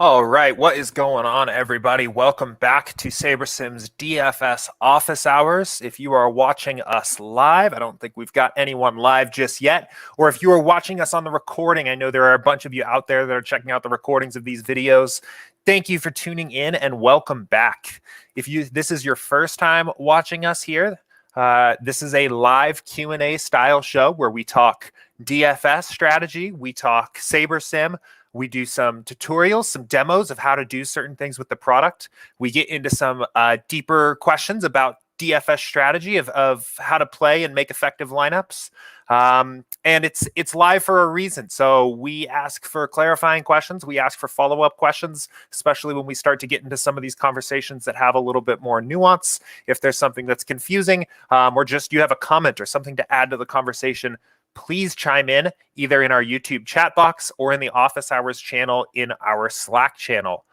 All right, what is going on, everybody? Welcome back to SaberSim's DFS Office Hours. If you are watching us live, I don't think we've got anyone live just yet, or if you are watching us on the recording, I know there are a bunch of you out there that are checking out the recordings of these videos. Thank you for tuning in and welcome back. If this is your first time watching us here, this is a live Q&A style show where we talk DFS strategy, we talk SaberSim. We do some tutorials, some demos of how to do certain things with the product. We get into some deeper questions about DFS strategy of how to play and make effective lineups. And it's live for a reason. So we ask for clarifying questions. We ask for follow-up questions, especially when we start to get into some of these conversations that have a little bit more nuance. If there's something that's confusing, or just you have a comment or something to add to the conversation, please chime in either in our YouTube chat box or in the Office Hours channel in our Slack channel.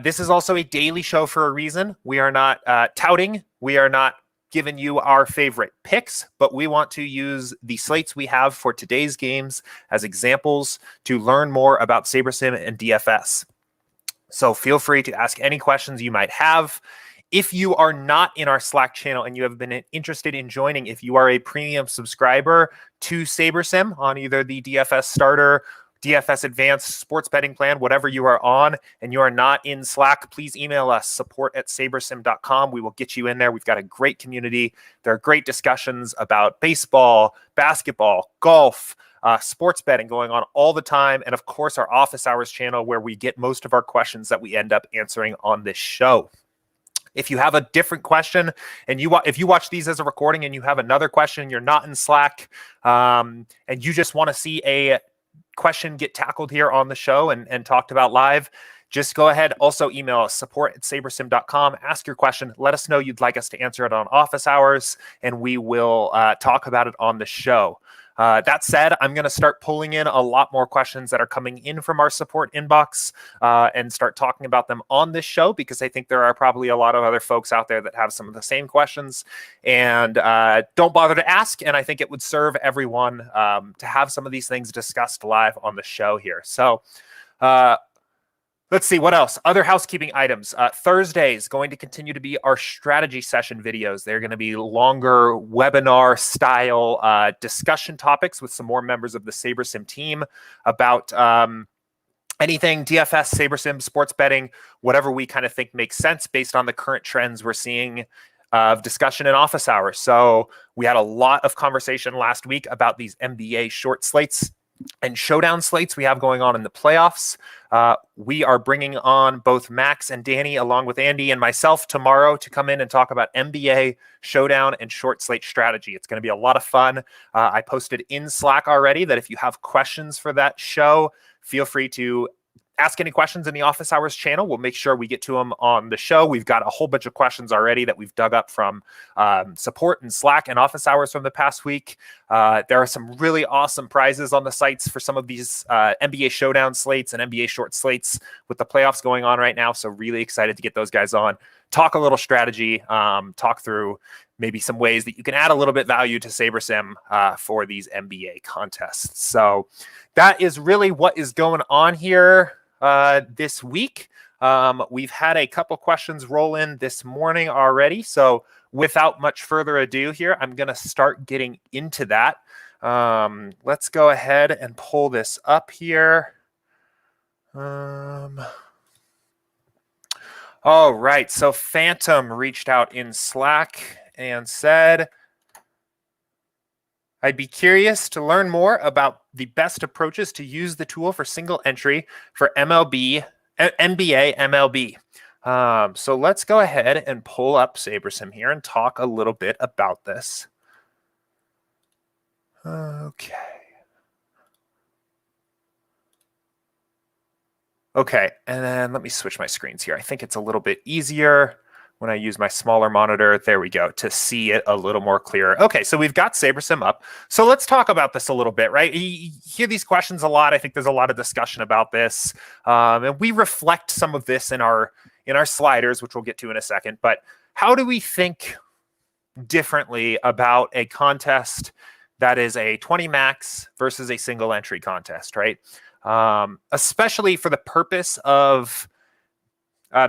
This is also a daily show for a reason. We are not touting. We are not giving you our favorite picks, but we want to use the slates we have for today's games as examples to learn more about SaberSim and DFS. So feel free to ask any questions you might have. If you are not in our Slack channel and you have been interested in joining, if you are a premium subscriber to SaberSim on either the DFS Starter, DFS Advanced Sports Betting Plan, whatever you are on, and you are not in Slack, please email us, support@sabersim.com. We will get you in there. We've got a great community. There are great discussions about baseball, basketball, golf, sports betting going on all the time. And of course, our Office Hours channel where we get most of our questions that we end up answering on this show. If you have a different question and if you watch these as a recording and you have another question, you're not in Slack, and you just want to see a question get tackled here on the show and talked about live, just go ahead. Also email us, support@sabersim.com. Ask your question. Let us know you'd like us to answer it on Office Hours, and we will talk about it on the show. That said, I'm going to start pulling in a lot more questions that are coming in from our support inbox and start talking about them on this show, because I think there are probably a lot of other folks out there that have some of the same questions and don't bother to ask. And I think it would serve everyone to have some of these things discussed live on the show here. So let's see what else. Other housekeeping items. Thursday is going to continue to be our strategy session videos. They're going to be longer webinar style discussion topics with some more members of the SaberSim team about anything DFS, SaberSim, sports betting, whatever we kind of think makes sense based on the current trends we're seeing of discussion in Office Hours. So we had a lot of conversation last week about these NBA short slates and showdown slates we have going on in the playoffs. We are bringing on both Max and Danny, along with Andy and myself, tomorrow to come in and talk about NBA showdown and short slate strategy. It's going to be a lot of fun. I posted in Slack already that if you have questions for that show, feel free to ask any questions in the Office Hours channel. We'll make sure we get to them on the show. We've got a whole bunch of questions already that we've dug up from support and Slack and Office Hours from the past week. There are some really awesome prizes on the sites for some of these NBA showdown slates and NBA short slates with the playoffs going on right now. So really excited to get those guys on, talk a little strategy, talk through maybe some ways that you can add a little bit value to SaberSim for these NBA contests. So that is really what is going on here this week. We've had a couple questions roll in this morning already. So without much further ado here, I'm going to start getting into that. Let's go ahead and pull this up here. All right. So Phantom reached out in Slack and said, I'd be curious to learn more about the best approaches to use the tool for single entry for NBA MLB. So let's go ahead and pull up SaberSim here and talk a little bit about this. Okay. Okay, and then let me switch my screens here. I think it's a little bit easier when I use my smaller monitor. There we go, to see it a little more clear. Okay, so we've got SaberSim up. So let's talk about this a little bit, right? You hear these questions a lot. I think there's a lot of discussion about this. And we reflect some of this in our sliders, which we'll get to in a second. But how do we think differently about a contest that is a 20 max versus a single entry contest, right? especially for the purpose of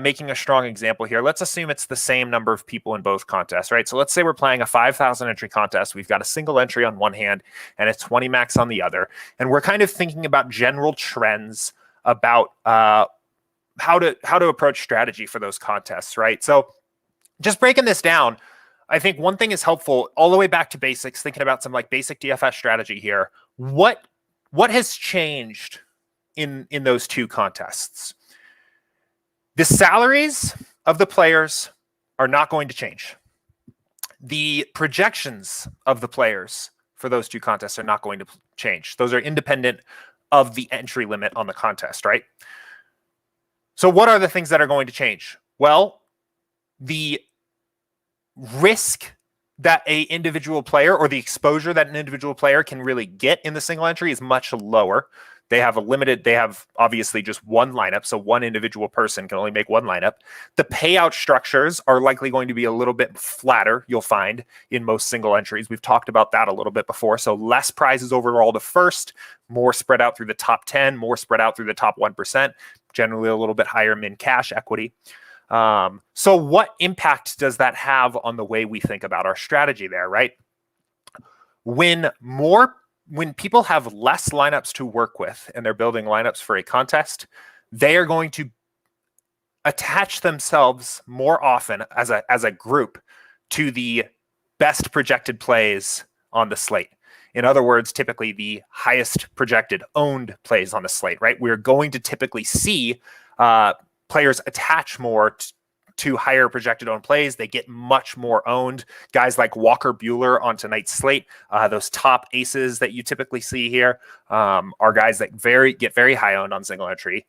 making a strong example here. Let's assume it's the same number of people in both contests, right? So let's say we're playing a 5,000 entry contest. We've got a single entry on one hand and a 20 max on the other. And we're kind of thinking about general trends about how to approach strategy for those contests, right? So just breaking this down, I think one thing is helpful all the way back to basics, thinking about some like basic DFS strategy here. What has changed in those two contests? The salaries of the players are not going to change. The projections of the players for those two contests are not going to change. Those are independent of the entry limit on the contest, right? So what are the things that are going to change? Well, the risk that a individual player or the exposure that an individual player can really get in the single entry is much lower. They have obviously just one lineup, so one individual person can only make one lineup. The payout structures are likely going to be a little bit flatter, you'll find, in most single entries. We've talked about that a little bit before. So less prizes overall to first, more spread out through the top 10, more spread out through the top 1%, generally a little bit higher min cash equity. So what impact does that have on the way we think about our strategy there, right? When people have less lineups to work with and they're building lineups for a contest, they are going to attach themselves more often as a group to the best projected plays on the slate. In other words, typically the highest projected owned plays on the slate, right? We're going to typically see players attach more to higher projected owned plays. They get much more owned. Guys like Walker Buehler on tonight's slate, those top aces that you typically see here are guys that get very high owned on single entry,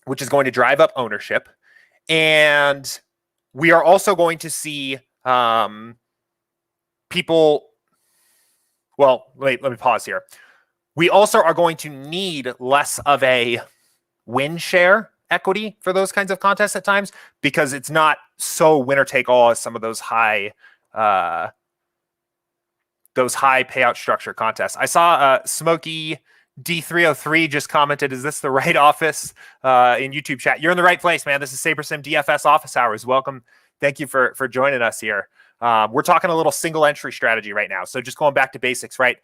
which is going to drive up ownership. And we are also going to see people. Well, let me pause here. We also are going to need less of a win share equity for those kinds of contests at times, because it's not so winner take all as some of those high payout structure contests. I saw Smokey D303 just commented, "Is this the right office?" In YouTube chat. You're in the right place, man. This is SaberSim DFS Office Hours. Welcome. Thank you for joining us here. We're talking a little single entry strategy right now. So just going back to basics, right?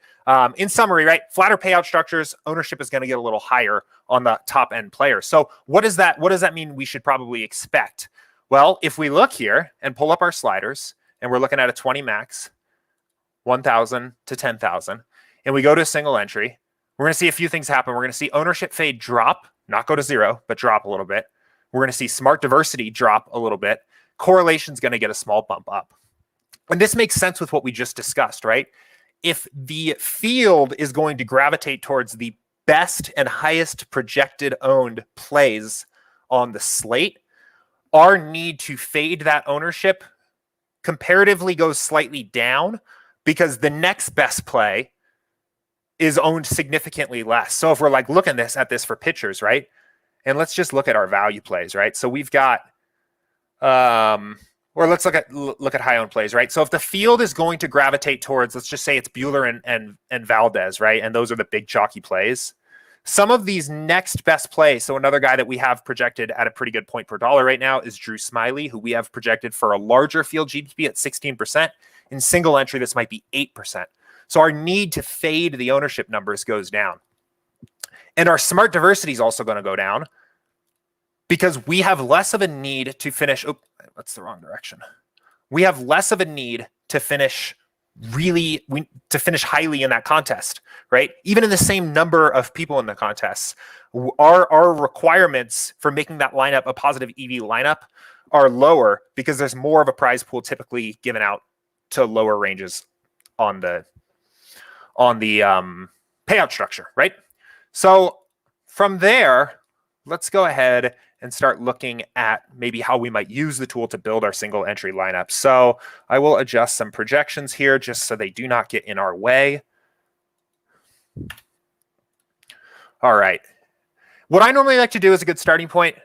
In summary, right? Flatter payout structures, ownership is going to get a little higher on the top end players. So what does that mean we should probably expect? Well, if we look here and pull up our sliders and we're looking at a 20 max, 1,000 to 10,000, and we go to a single entry, we're going to see a few things happen. We're going to see ownership fade drop, not go to zero, but drop a little bit. We're going to see smart diversity drop a little bit. Correlation is going to get a small bump up. And this makes sense with what we just discussed, right? If the field is going to gravitate towards the best and highest projected owned plays on the slate, our need to fade that ownership comparatively goes slightly down because the next best play is owned significantly less. So if we're like looking at this for pitchers, right? And let's just look at our value plays, right? So we've got or let's look at high owned plays, right? So if the field is going to gravitate towards, let's just say it's Buehler and Valdez, right? And those are the big chalky plays. Some of these next best plays, so another guy that we have projected at a pretty good point per dollar right now is Drew Smyly, who we have projected for a larger field GPP at 16%. In single entry, this might be 8%. So our need to fade the ownership numbers goes down. And our smart diversity is also going to go down because we have less of a need to finish. Oh, that's the wrong direction. We have less of a need to finish highly in that contest, right? Even in the same number of people in the contests, our requirements for making that lineup a positive EV lineup are lower because there's more of a prize pool typically given out to lower ranges on the payout structure, right? So from there, let's go ahead and start looking at maybe how we might use the tool to build our single entry lineup. So I will adjust some projections here just so they do not get in our way. All right. What I normally like to do as a good starting point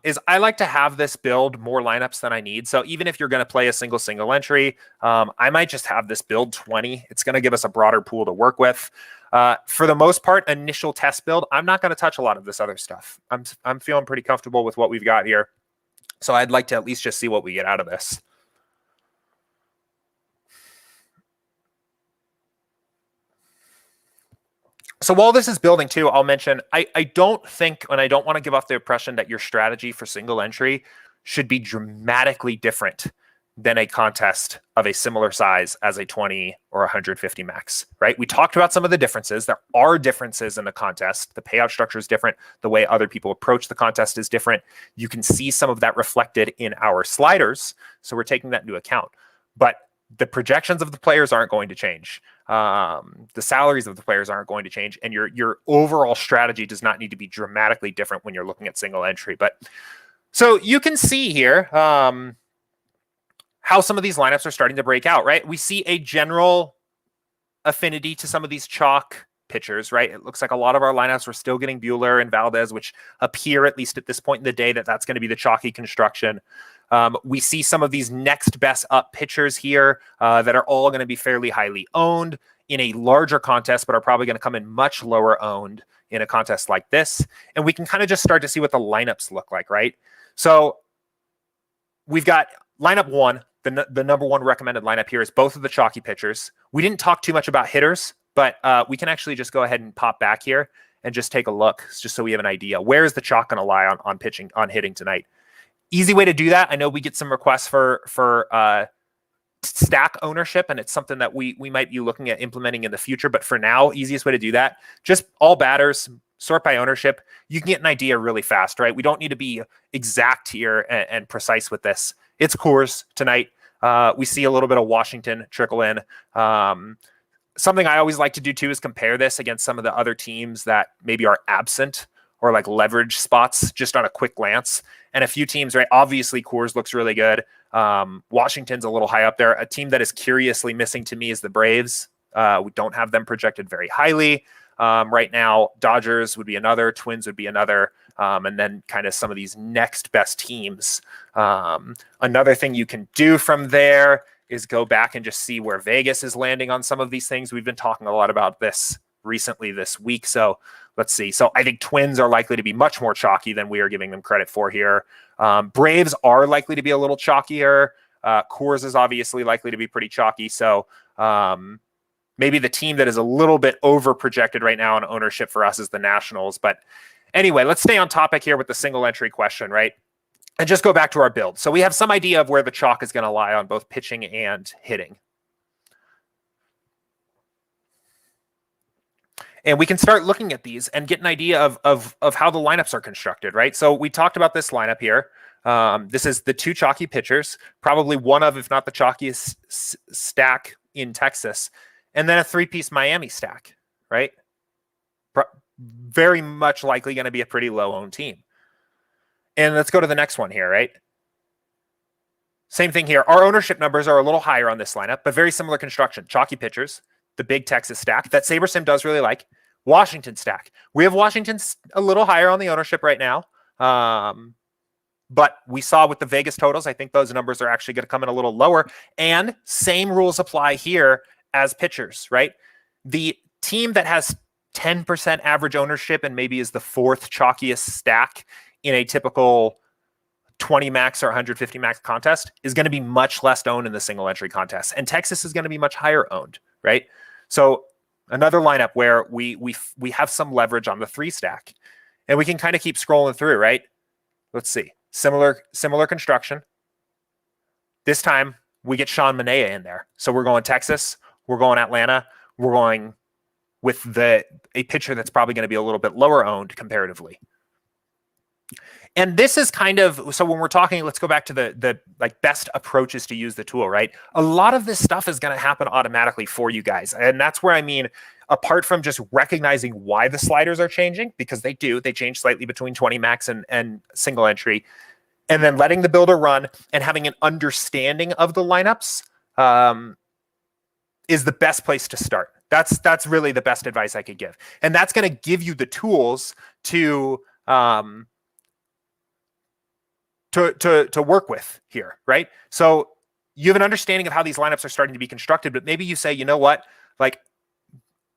is I like to have this build more lineups than I need. So even if you're going to play a single entry, I might just have this build 20. It's going to give us a broader pool to work with. For the most part, initial test build, I'm not going to touch a lot of this other stuff. I'm feeling pretty comfortable with what we've got here. So I'd like to at least just see what we get out of this. So while this is building too, I'll mention, I don't think, and I don't want to give off the impression that your strategy for single entry should be dramatically different than a contest of a similar size as a 20 or 150 max, right? We talked about some of the differences. There are differences in the contest. The payout structure is different. The way other people approach the contest is different. You can see some of that reflected in our sliders. So we're taking that into account. But the projections of the players aren't going to change. The salaries of the players aren't going to change, and your overall strategy does not need to be dramatically different when you're looking at single entry. But so you can see here how some of these lineups are starting to break out, right? We see a general affinity to some of these chalk pitchers, right? It looks like a lot of our lineups we're still getting Buehler and Valdez, which appear, at least at this point in the day, that that's going to be the chalky construction. We see some of these next best up pitchers here that are all going to be fairly highly owned in a larger contest, but are probably going to come in much lower owned in a contest like this. And we can kind of just start to see what the lineups look like, right? So we've got lineup one. The number one recommended lineup here is both of the chalky pitchers. We didn't talk too much about hitters, but we can actually just go ahead and pop back here and just take a look, just so we have an idea. Where is the chalk going to lie on pitching, on hitting tonight? Easy way to do that. I know we get some requests for stack ownership, and it's something that we might be looking at implementing in the future. But for now, easiest way to do that, just all batters, sort by ownership. You can get an idea really fast, right? We don't need to be exact here and precise with this. It's Coors tonight. We see a little bit of Washington trickle in. Something I always like to do too is compare this against some of the other teams that maybe are absent or like leverage spots just on a quick glance. And a few teams, right? Obviously, Coors looks really good. Washington's a little high up there. A team that is curiously missing to me is the Braves. We don't have them projected very highly right now. Dodgers would be another. Twins would be another. And then kind of some of these next best teams. Another thing you can do from there is go back and just see where Vegas is landing on some of these things. We've been talking a lot about this recently this week. So let's see. So I think Twins are likely to be much more chalky than we are giving them credit for here. Braves are likely to be a little chalkier. Coors is obviously likely to be pretty chalky. So maybe the team that is a little bit over projected right now in ownership for us is the Nationals. But anyway, let's stay on topic here with the single entry question, right? And just go back to our build. So we have some idea of where the chalk is going to lie on both pitching and hitting. And we can start looking at these and get an idea of how the lineups are constructed, right? So we talked about this lineup here. This is the two chalky pitchers, probably one of, if not the chalkiest stack in Texas, and then a three-piece Miami stack, right? Very much likely going to be a pretty low-owned team. And let's go to the next one here, right? Same thing here. Our ownership numbers are a little higher on this lineup, but very similar construction. Chalky pitchers, the big Texas stack that SaberSim does really like. Washington stack. We have Washington a little higher on the ownership right now. But we saw with the Vegas totals, I think those numbers are actually going to come in a little lower. And same rules apply here as pitchers, right? The team that has 10% average ownership and maybe is the fourth chalkiest stack in a typical 20 max or 150 max contest is going to be much less owned in the single entry contest. And Texas is going to be much higher owned, right? So another lineup where we have some leverage on the three stack, and we can kind of keep scrolling through, right? Let's see. Similar construction. This time we get Sean Manaea in there. So we're going Texas, we're going Atlanta, we're going with a pitcher that's probably going to be a little bit lower owned comparatively. And this is kind of, so when we're talking, let's go back to the like best approaches to use the tool, right? A lot of this stuff is going to happen automatically for you guys. And that's where I mean, apart from just recognizing why the sliders are changing, because they change slightly between 20 max and single entry, and then letting the builder run and having an understanding of the lineups is the best place to start. That's really the best advice I could give. And that's going to give you the tools to to work with here, right? So you have an understanding of how these lineups are starting to be constructed, but maybe you say, you know what, like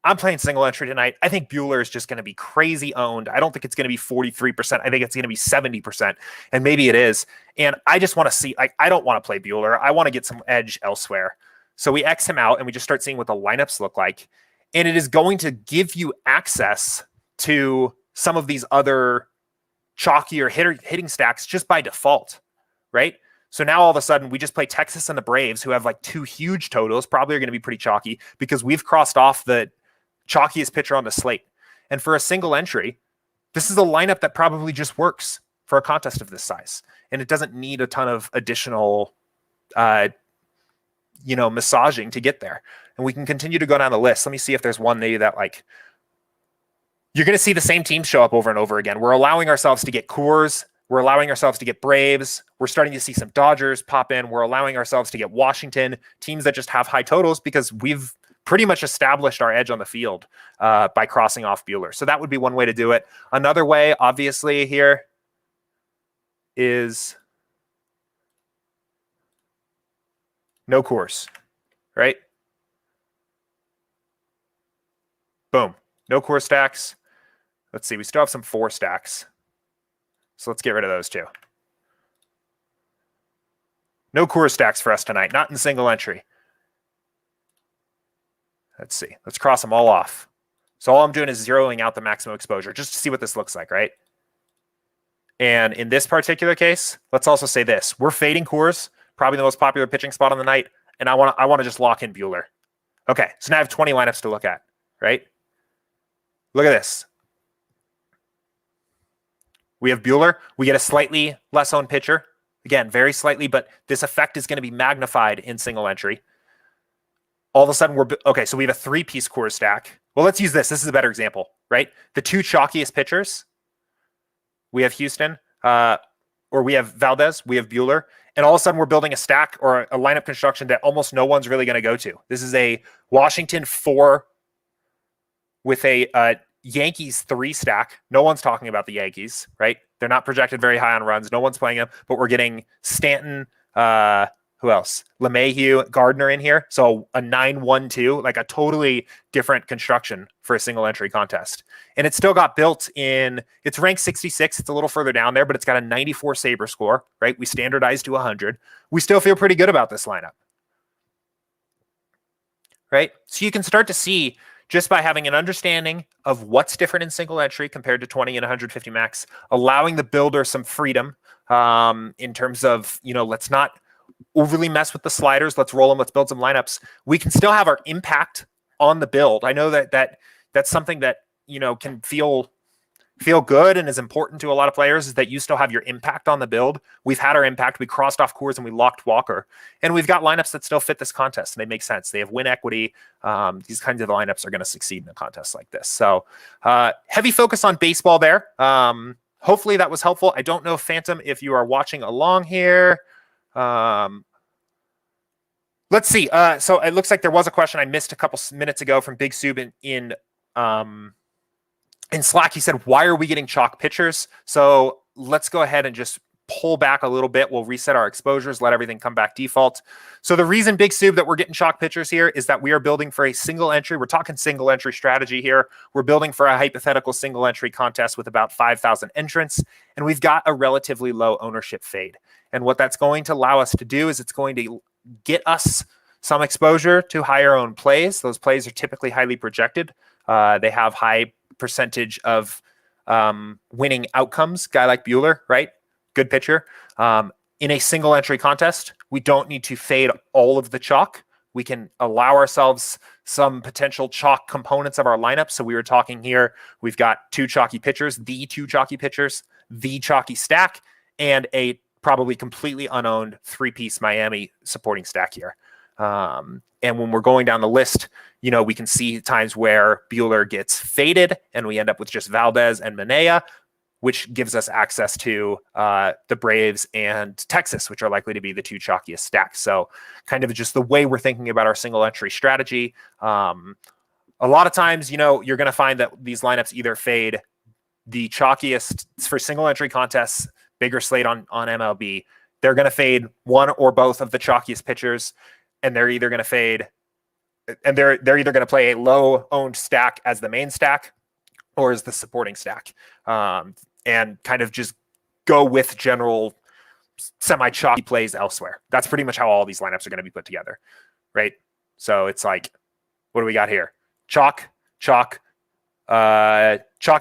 I'm playing single entry tonight. I think Bueller is just going to be crazy owned. I don't think it's going to be 43%. I think it's going to be 70%, and maybe it is. And I just want to see, like, I don't want to play Bueller. I want to get some edge elsewhere. So we X him out and we just start seeing what the lineups look like. And it is going to give you access to some of these other chalkier hitting stacks just by default, right? So now all of a sudden we just play Texas and the Braves, who have like two huge totals, probably are going to be pretty chalky because we've crossed off the chalkiest pitcher on the slate. And for a single entry, this is a lineup that probably just works for a contest of this size. And it doesn't need a ton of additional, massaging to get there. And we can continue to go down the list. Let me see if there's one maybe that like, you're going to see the same teams show up over and over again. We're allowing ourselves to get Coors. We're allowing ourselves to get Braves. We're starting to see some Dodgers pop in. We're allowing ourselves to get Washington, teams that just have high totals because we've pretty much established our edge on the field by crossing off Bueller. So that would be one way to do it. Another way, obviously, here is no Coors, right? Boom. No Coors stacks. Let's see. We still have some 4 stacks. So let's get rid of those too. No Coors stacks for us tonight. Not in single entry. Let's see. Let's cross them all off. So all I'm doing is zeroing out the maximum exposure just to see what this looks like, right? And in this particular case, let's also say this. We're fading Coors, probably the most popular pitching spot on the night, and I want to just lock in Bueller. Okay, so now I have 20 lineups to look at, right? Look at this. We have Bueller. We get a slightly less owned pitcher. Again, very slightly, but this effect is going to be magnified in single entry. All of a sudden, so we have a 3-piece Coors stack. Well, let's use this. This is a better example, right? The 2 chalkiest pitchers. We have Houston, or we have Valdez, we have Bueller, and all of a sudden we're building a stack or a lineup construction that almost no one's really going to go to. This is a Washington 4 with a Yankees 3 stack. No one's talking about the Yankees, right? They're not projected very high on runs. No one's playing them, but we're getting Stanton, who else? LeMahieu, Gardner in here. So a 9-1-2, like a totally different construction for a single entry contest. And it's still got built in, it's ranked 66. It's a little further down there, but it's got a 94 Saber score, right? We standardized to 100. We still feel pretty good about this lineup, right? So you can start to see just by having an understanding of what's different in single entry compared to 20 and 150 max, allowing the builder some freedom in terms of, let's not overly mess with the sliders. Let's roll them. Let's build some lineups. We can still have our impact on the build. I know that's something that, can feel good and is important to a lot of players, is that you still have your impact on the build. We've had our impact. We crossed off Coors and we locked Walker. And we've got lineups that still fit this contest and they make sense. They have win equity. These kinds of lineups are going to succeed in a contest like this. So heavy focus on baseball there. Hopefully that was helpful. I don't know, Phantom, if you are watching along here. Let's see. So it looks like there was a question I missed a couple minutes ago from Big Sub in Slack. He said, why are we getting chalk pitchers? So let's go ahead and just pull back a little bit. We'll reset our exposures, let everything come back default. So the reason, Big Sub, that we're getting chalk pitchers here is that we are building for a single entry. We're talking single entry strategy here. We're building for a hypothetical single entry contest with about 5,000 entrants, and we've got a relatively low ownership fade. And what that's going to allow us to do is it's going to get us some exposure to higher owned plays. Those plays are typically highly projected. They have high percentage of winning outcomes. Guy like Bueller, right? Good pitcher. In a single entry contest, we don't need to fade all of the chalk. We can allow ourselves some potential chalk components of our lineup. So we were talking here, we've got 2 chalky pitchers, the 2 chalky pitchers, the chalky stack, and a probably completely unowned 3-piece Miami supporting stack here. And when we're going down the list, we can see times where Bueller gets faded and we end up with just Valdez and Manea, which gives us access to the Braves and Texas, which are likely to be the 2 chalkiest stacks. So kind of just the way we're thinking about our single entry strategy. A lot of times, you're going to find that these lineups either fade the chalkiest for single entry contests, bigger slate on MLB. They're going to fade one or both of the chalkiest pitchers, and they're either going to fade, and they're either going to play a low owned stack as the main stack or as the supporting stack, and kind of just go with general semi-chalky plays elsewhere. That's pretty much how all these lineups are going to be put together, right? So it's like, what do we got here? Chalk, chalky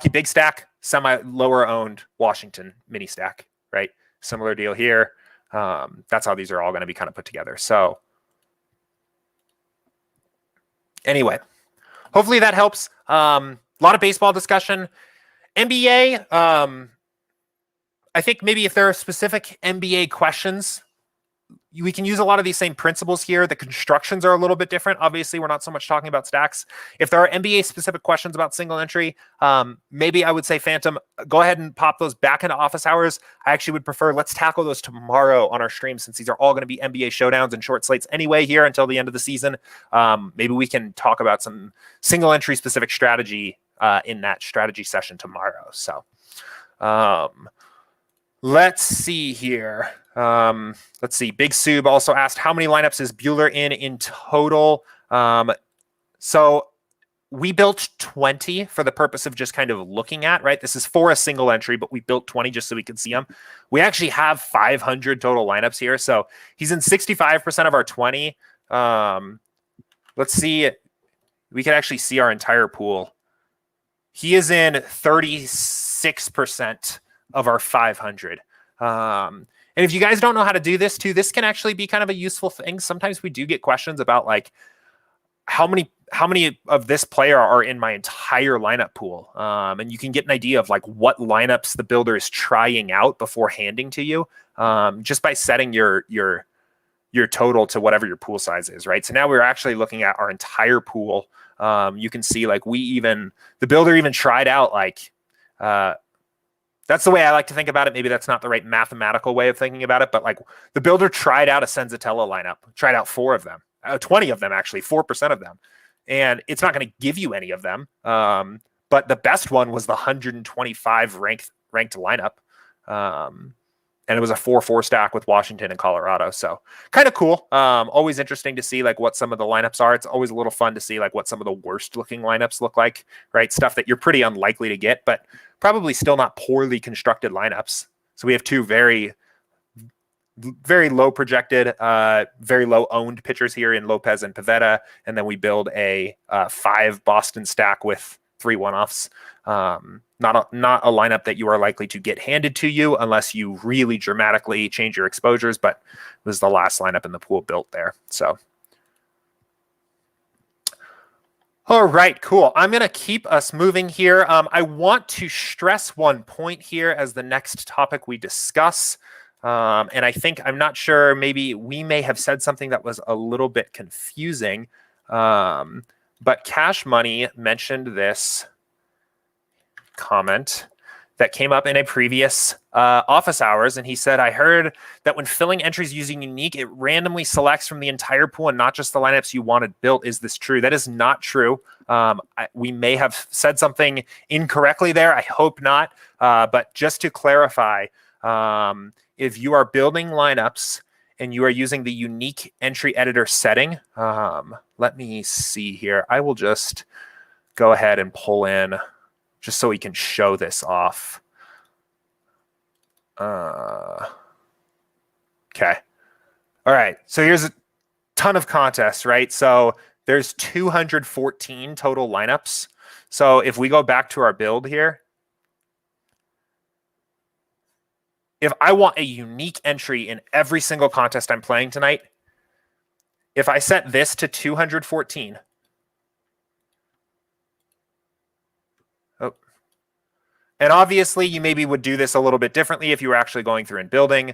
big stack, semi lower owned Washington mini stack, right? Similar deal here. That's how these are all going to be kind of put together. So anyway, hopefully that helps. A lot of baseball discussion. NBA, I think maybe if there are specific NBA questions, we can use a lot of these same principles here. The constructions are a little bit different. Obviously, we're not so much talking about stacks. If there are NBA specific questions about single entry, maybe I would say Phantom, go ahead and pop those back into office hours. I actually would prefer, let's tackle those tomorrow on our stream, since these are all going to be NBA showdowns and short slates anyway here until the end of the season. Maybe we can talk about some single entry specific strategy in that strategy session tomorrow. So let's see here. Let's see. Big Sub also asked, how many lineups is Bueller in total? So we built 20 for the purpose of just kind of looking at, right? This is for a single entry, but we built 20 just so we could see them. We actually have 500 total lineups here. So he's in 65% of our 20. Let's see. We can actually see our entire pool. He is in 36% of our 500. And if you guys don't know how to do this too, this can actually be kind of a useful thing. Sometimes we do get questions about like how many of this player are in my entire lineup pool. And you can get an idea of like what lineups the builder is trying out before handing to you, just by setting your total to whatever your pool size is, right? So now we're actually looking at our entire pool. You can see like the builder even tried out like, that's the way I like to think about it. Maybe that's not the right mathematical way of thinking about it, but like the builder tried out a Senzatella lineup, tried out 4 of them, 20 of them, actually 4% of them. And it's not going to give you any of them. But the best one was the 125 ranked lineup. And it was a 4-4 stack with Washington and Colorado. So kind of cool. Always interesting to see like what some of the lineups are. It's always a little fun to see like what some of the worst looking lineups look like, right? Stuff that you're pretty unlikely to get, but probably still not poorly constructed lineups. So we have 2 very, very low projected, very low owned pitchers here in Lopez and Pivetta. And then we build a 5 Boston stack with 3 one-offs. Not a lineup that you are likely to get handed to you unless you really dramatically change your exposures, but it was the last lineup in the pool built there. So, all right, cool. I'm going to keep us moving here. I want to stress one point here as the next topic we discuss. And I think, I'm not sure, maybe we may have said something that was a little bit confusing. But Cash Money mentioned this comment that came up in a previous office hours. And he said, I heard that when filling entries using unique, it randomly selects from the entire pool and not just the lineups you wanted built. Is this true? That is not true. We may have said something incorrectly there. I hope not. But just to clarify, if you are building lineups and you are using the unique entry editor setting, let me see here. I will just go ahead and pull in just so we can show this off. Okay. All right. So here's a ton of contests, right? So there's 214 total lineups. So if we go back to our build here, if I want a unique entry in every single contest I'm playing tonight, if I set this to 214, and obviously you maybe would do this a little bit differently if you were actually going through and building.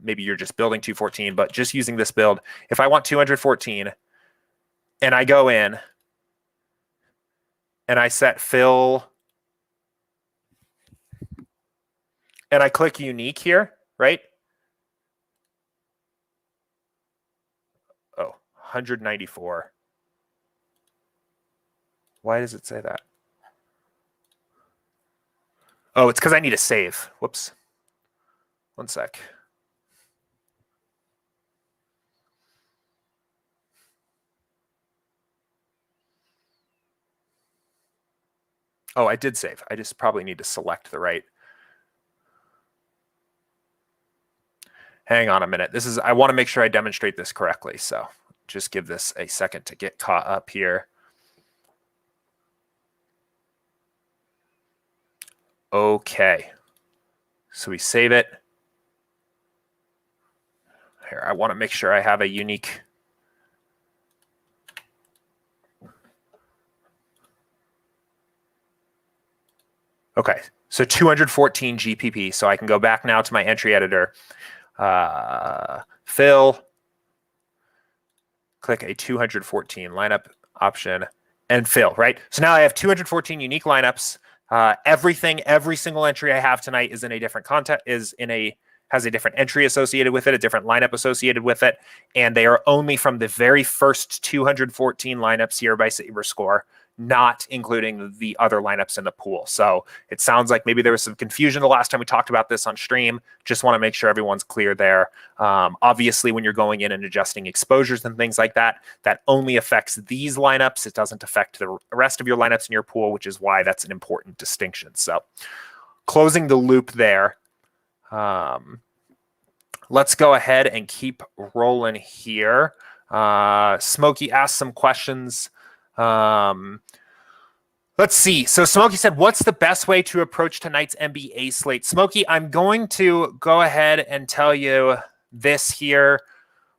Maybe you're just building 214, but just using this build, if I want 214 and I go in and I set fill and I click unique here, right? Oh, 194. Why does it say that? Oh, it's because I need a save. Whoops. One sec. Oh, I did save. I just probably need to select the right. Hang on a minute. I want to make sure I demonstrate this correctly. So just give this a second to get caught up here. Okay. So we save it. Here, I want to make sure I have a unique. Okay, so 214 GPP. So I can go back now to my entry editor. Fill. Click a 214 lineup option and fill, right? So now I have 214 unique lineups. Every single entry I have tonight is in a different content, has a different entry associated with it, a different lineup associated with it, and they are only from the very first 214 lineups here by SaberScore, not including the other lineups in the pool. So it sounds like maybe there was some confusion the last time we talked about this on stream. Just want to make sure everyone's clear there. Obviously, when you're going in and adjusting exposures and things like that, that only affects these lineups. It doesn't affect the rest of your lineups in your pool, which is why that's an important distinction. So closing the loop there. Let's go ahead and keep rolling here. Smokey asked some questions. Let's see. So Smokey said, what's the best way to approach tonight's NBA slate? Smokey, I'm going to go ahead and tell you this here.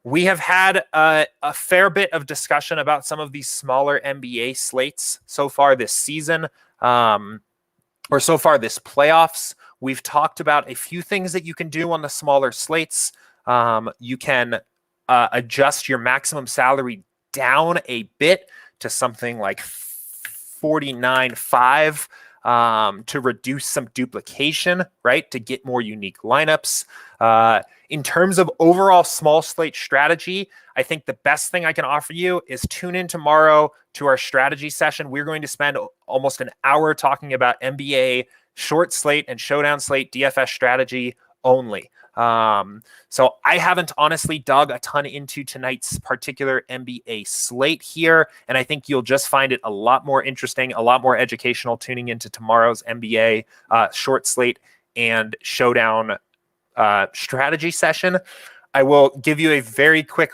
We have had a fair bit of discussion about some of these smaller NBA slates so far this season, or so far this playoffs. We've talked about a few things that you can do on the smaller slates. You can adjust your maximum salary down a bit to something like 49.5 to reduce some duplication, right? To get more unique lineups. In terms of overall small slate strategy, I think the best thing I can offer you is tune in tomorrow to our strategy session. We're going to spend almost an hour talking about NBA short slate and showdown slate DFS strategy only. So I haven't honestly dug a ton into tonight's particular NBA slate here, and I think you'll just find it a lot more interesting, a lot more educational tuning into tomorrow's NBA short slate and showdown strategy session. I will give you a very quick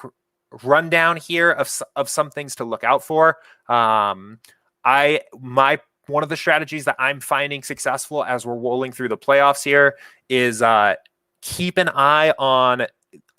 rundown here of some things to look out for. One of the strategies that I'm finding successful as we're rolling through the playoffs here is keep an eye on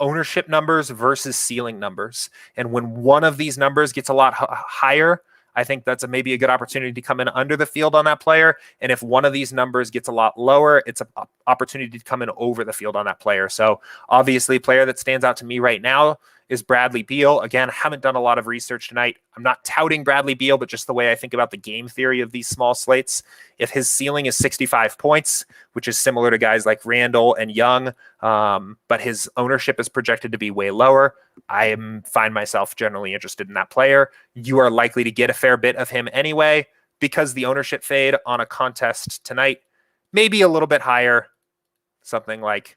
ownership numbers versus ceiling numbers. And when one of these numbers gets a lot higher, I think that's maybe a good opportunity to come in under the field on that player. And if one of these numbers gets a lot lower, it's an opportunity to come in over the field on that player. So obviously a player that stands out to me right now is Bradley Beal. Again, haven't done a lot of research tonight. I'm not touting Bradley Beal, but just the way I think about the game theory of these small slates. If his ceiling is 65 points, which is similar to guys like Randall and Young, but his ownership is projected to be way lower, I find myself generally interested in that player. You are likely to get a fair bit of him anyway, because the ownership fade on a contest tonight may be a little bit higher, something like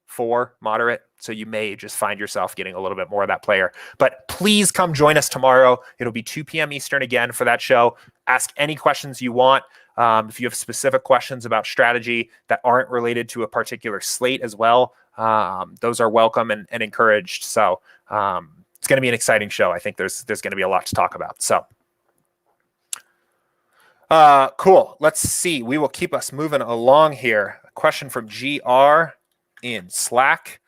4, moderate. So you may just find yourself getting a little bit more of that player. But please come join us tomorrow. It'll be 2 p.m. Eastern again for that show. Ask any questions you want. If you have specific questions about strategy that aren't related to a particular slate as well, those are welcome and encouraged. So it's going to be an exciting show. I think there's going to be a lot to talk about. So cool. Let's see. We will keep us moving along here. A question from GR in Slack.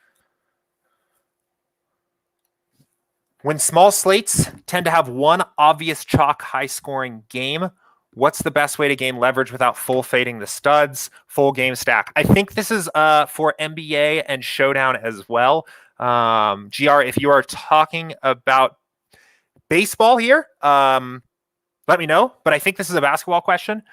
When small slates tend to have one obvious chalk high-scoring game, what's the best way to gain leverage without full fading the studs, full game stack? I think this is for NBA and Showdown as well. GR, if you are talking about baseball here, let me know. But I think this is a basketball question.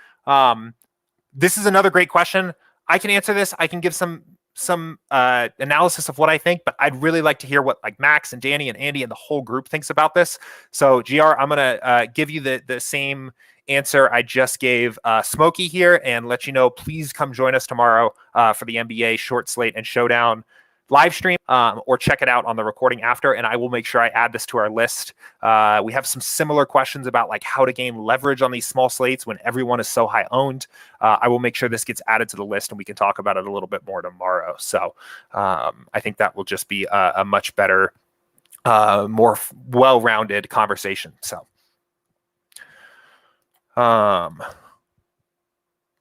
This is another great question. I can answer this. I can give some some analysis of what I think, but I'd really like to hear what like Max and Danny and Andy and the whole group thinks about this. So GR, I'm gonna give you the same answer I just gave Smokey here, and let you know, please come join us tomorrow for the NBA short slate and showdown live stream, or check it out on the recording after, and I will make sure I add this to our list. We have some similar questions about like how to gain leverage on these small slates when everyone is so high owned. I will make sure this gets added to the list, and we can talk about it a little bit more tomorrow. So I think that will just be a much better, more well-rounded conversation. So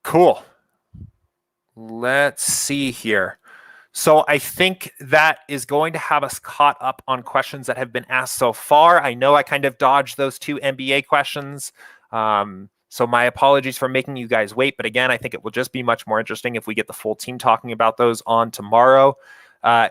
cool. Let's see here. So I think that is going to have us caught up on questions that have been asked so far. I know I kind of dodged those 2 NBA questions. So my apologies for making you guys wait. But again, I think it will just be much more interesting if we get the full team talking about those on tomorrow.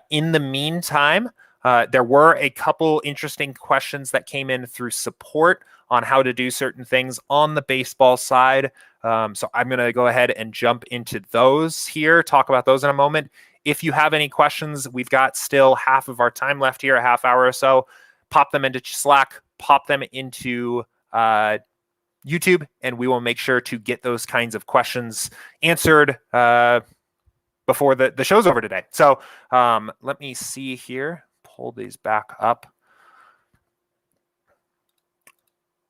In the meantime, there were a couple interesting questions that came in through support on how to do certain things on the baseball side. So I'm going to go ahead and jump into those here, talk about those in a moment. If you have any questions, we've got still half of our time left here, a half hour or so. Pop them into Slack, pop them into YouTube, and we will make sure to get those kinds of questions answered before the show's over today. So let me see here, pull these back up.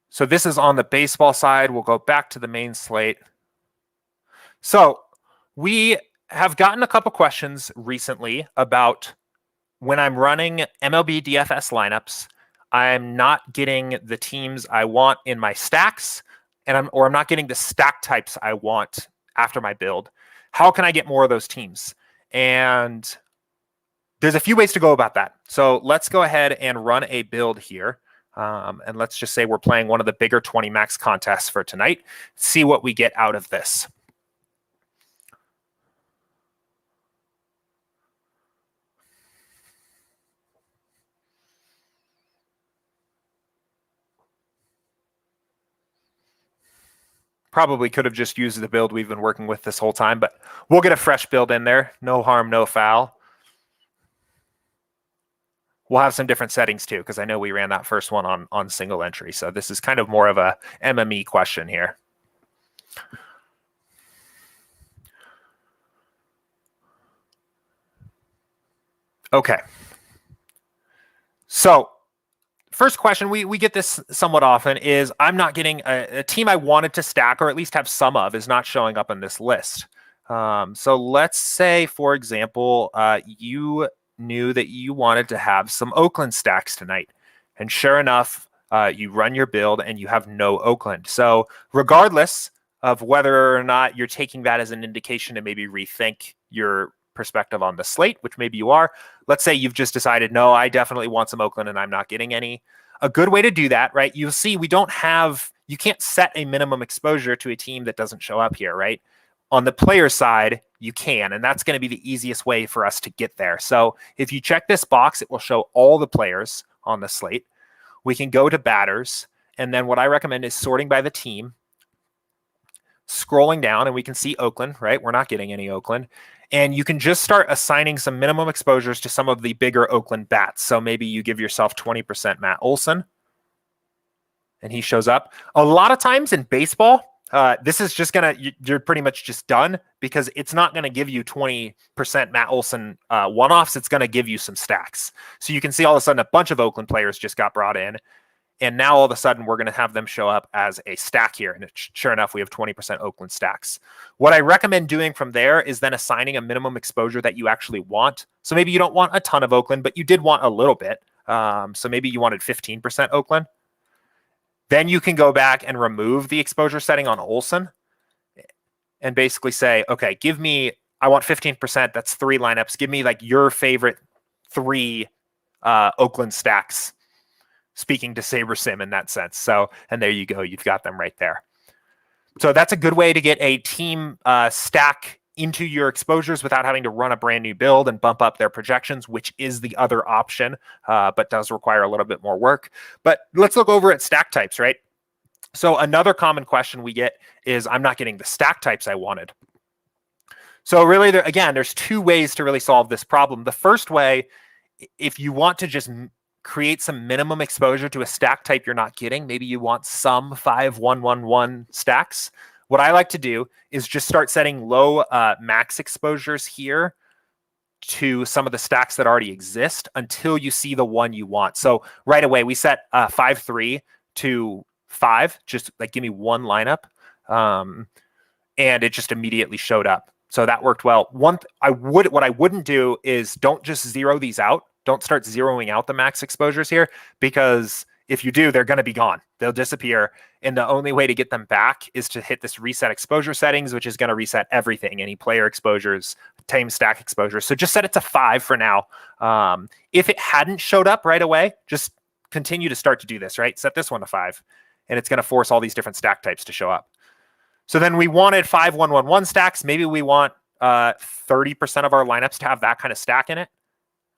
So this is on the baseball side. We'll go back to the main slate. So we have gotten a couple questions recently about when I'm running MLB DFS lineups, I'm not getting the teams I want in my stacks, and I'm not getting the stack types I want after my build. How can I get more of those teams? And there's a few ways to go about that. So let's go ahead and run a build here. And let's just say we're playing one of the bigger 20 max contests for tonight. See what we get out of this. Probably could have just used the build we've been working with this whole time, but we'll get a fresh build in there. No harm, no foul. We'll have some different settings too, because I know we ran that first one on single entry. So this is kind of more of a MME question here. Okay. So first question, we get this somewhat often, is I'm not getting a team I wanted to stack, or at least have some of, is not showing up in this list. So let's say, for example, you knew that you wanted to have some Oakland stacks tonight. And sure enough, you run your build and you have no Oakland. So regardless of whether or not you're taking that as an indication to maybe rethink your perspective on the slate, which maybe you are, let's say you've just decided, no, I definitely want some Oakland and I'm not getting any. A good way to do that, right? You'll see you can't set a minimum exposure to a team that doesn't show up here, right? On the player side, you can, and that's going to be the easiest way for us to get there. So if you check this box, it will show all the players on the slate. We can go to batters, and then what I recommend is sorting by the team, scrolling down, and we can see Oakland, right? We're not getting any Oakland. And you can just start assigning some minimum exposures to some of the bigger Oakland bats. So maybe you give yourself 20% Matt Olson, and he shows up. A lot of times in baseball, this is just you're pretty much just done, because it's not going to give you 20% Matt Olson one-offs. It's going to give you some stacks. So you can see all of a sudden a bunch of Oakland players just got brought in. And now all of a sudden we're going to have them show up as a stack here. And sure enough, we have 20% Oakland stacks. What I recommend doing from there is then assigning a minimum exposure that you actually want. So maybe you don't want a ton of Oakland, but you did want a little bit. So maybe you wanted 15% Oakland. Then you can go back and remove the exposure setting on Olson and basically say, okay, I want 15%. That's 3 lineups. Give me like your favorite 3 Oakland stacks, speaking to SaberSim in that sense. So, and there you go. You've got them right there. So that's a good way to get a team stack into your exposures without having to run a brand new build and bump up their projections, which is the other option, but does require a little bit more work. But let's look over at stack types, right? So another common question we get is, I'm not getting the stack types I wanted. So really, again, there's two ways to really solve this problem. The first way, if you want to just create some minimum exposure to a stack type you're not getting, maybe you want some 5-1-1-1 stacks. What I like to do is just start setting low max exposures here to some of the stacks that already exist until you see the one you want. So right away, we set 5-3 to 5, just like give me one lineup. And it just immediately showed up. So that worked well. What I wouldn't do is don't just zero these out. Don't start zeroing out the max exposures here, because if you do, they're going to be gone. They'll disappear. And the only way to get them back is to hit this reset exposure settings, which is going to reset everything, any player exposures, team stack exposures. So just set it to 5 for now. If it hadn't showed up right away, just continue to start to do this, right? Set this one to 5, and it's going to force all these different stack types to show up. So then we wanted 5-1-1-1 stacks. Maybe we want 30% of our lineups to have that kind of stack in it.